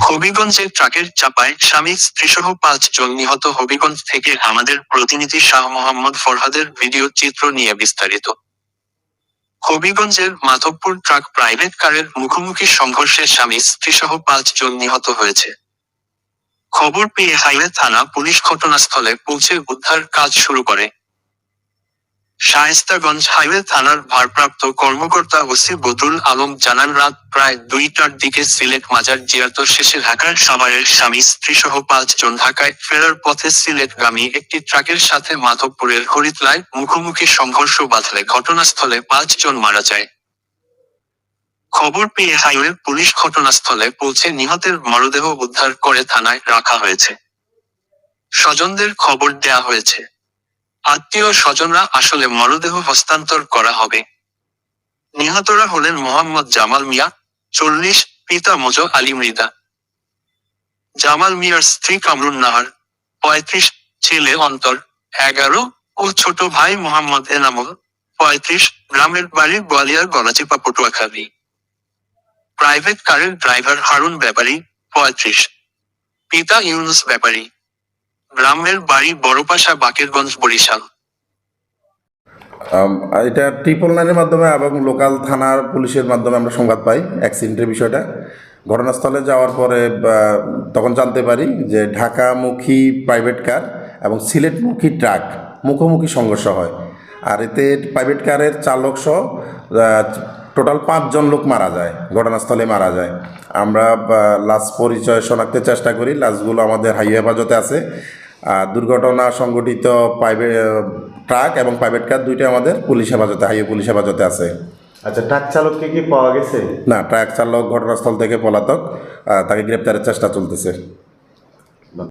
হবিগঞ্জে ট্রাকের চাপায় স্বামী স্ত্রীসহ 5 জন নিহত। হবিগঞ্জ থেকে আমাদের প্রতিনিধি শাহ মোহাম্মদ ফরহাদের ভিডিও চিত্র নিয়ে বিস্তারিত। হবিগঞ্জের মাধবপুর ট্রাক প্রাইভেট কারের মুখোমুখি সংঘর্ষে স্বামী স্ত্রীসহ 5 জন নিহত হয়েছে। খবর পেয়ে হাইওয়ে থানা পুলিশ ঘটনাস্থলে পৌঁছে উদ্ধার কাজ শুরু করে। শায়েস্তাগঞ্জ হাইওয়ে থানার ভারপ্রাপ্ত কর্মকর্তা ওসি বদরুল আলম জানান, রাত প্রায় 2টার দিকে সিলেট মাজার জিয়ারত শেষে ঢাকার সাভারের স্বামী স্ত্রীসহ 5 জন ঢাকায় ফেরার পথে সিলেটগামী একটি ট্রাকের সাথে মাধবপুরের হরিতলায় মুখোমুখি সংঘর্ষ বাধলে ঘটনাস্থলে 5 জন মারা যায়। খবর পেয়ে হাইওয়ে পুলিশ ঘটনাস্থলে পৌঁছে নিহতের মরদেহ উদ্ধার করে থানায় রাখা হয়েছে। স্বজনদের খবর দেয়া হয়েছে। আত্মীয় স্বজনরা আসলে মরদেহ হস্তান্তর করা হবে। নিহতরা হলেন মোহাম্মদ জামাল মিয়া, 40, পিতা মোজো আলী মৃধা। জামাল মিয়ার স্ত্রী কামরুন নাহার, 35, ছেলে অন্তর, 11 ও ছোট ভাই মোহাম্মদ এনামুল, 35, গ্রামের বাড়ি গোয়ালিয়ার গলাচিপা পটুয়াখালী। প্রাইভেট কারের ড্রাইভার হারুন ব্যাপারী, 35, পিতা ইউনুস ব্যাপারী। গ্রামের বাড়ি বড়পাশা বাকেরগঞ্জ বরিশাল। এটা 999-এর মাধ্যমে এবং লোকাল থানার পুলিশের মাধ্যমে আমরা সংবাদ পাই অ্যাক্সিডেন্টের বিষয়টা। ঘটনাস্থলে যাওয়ার পরে তখন জানতে পারি যে ঢাকামুখী প্রাইভেট কার এবং সিলেটমুখী ট্রাক মুখোমুখি সংঘর্ষ হয়। আর এতে প্রাইভেট কারের চালক সহ টোটাল 5 জন লোক মারা যায়, ঘটনাস্থলে মারা যায়। আমরা লাশ পরিচয় শনাক্তের চেষ্টা করি। লাশগুলো আমাদের হাইওয়ে হেফাজতে আছে। দুর্ঘটনা সংঘটিত প্রাইভেট ট্রাক এবং প্রাইভেট কার দুইটা আমাদের পুলিশ হেফাজতে, হাইওয়ে পুলিশ হেফাজতে আছে। আচ্ছা, ট্রাক চালককে কি পাওয়া গেছে? না, ট্রাক চালক ঘটনাস্থল থেকে পলাতক, তাকে গ্রেপ্তারের চেষ্টা চলতেছে।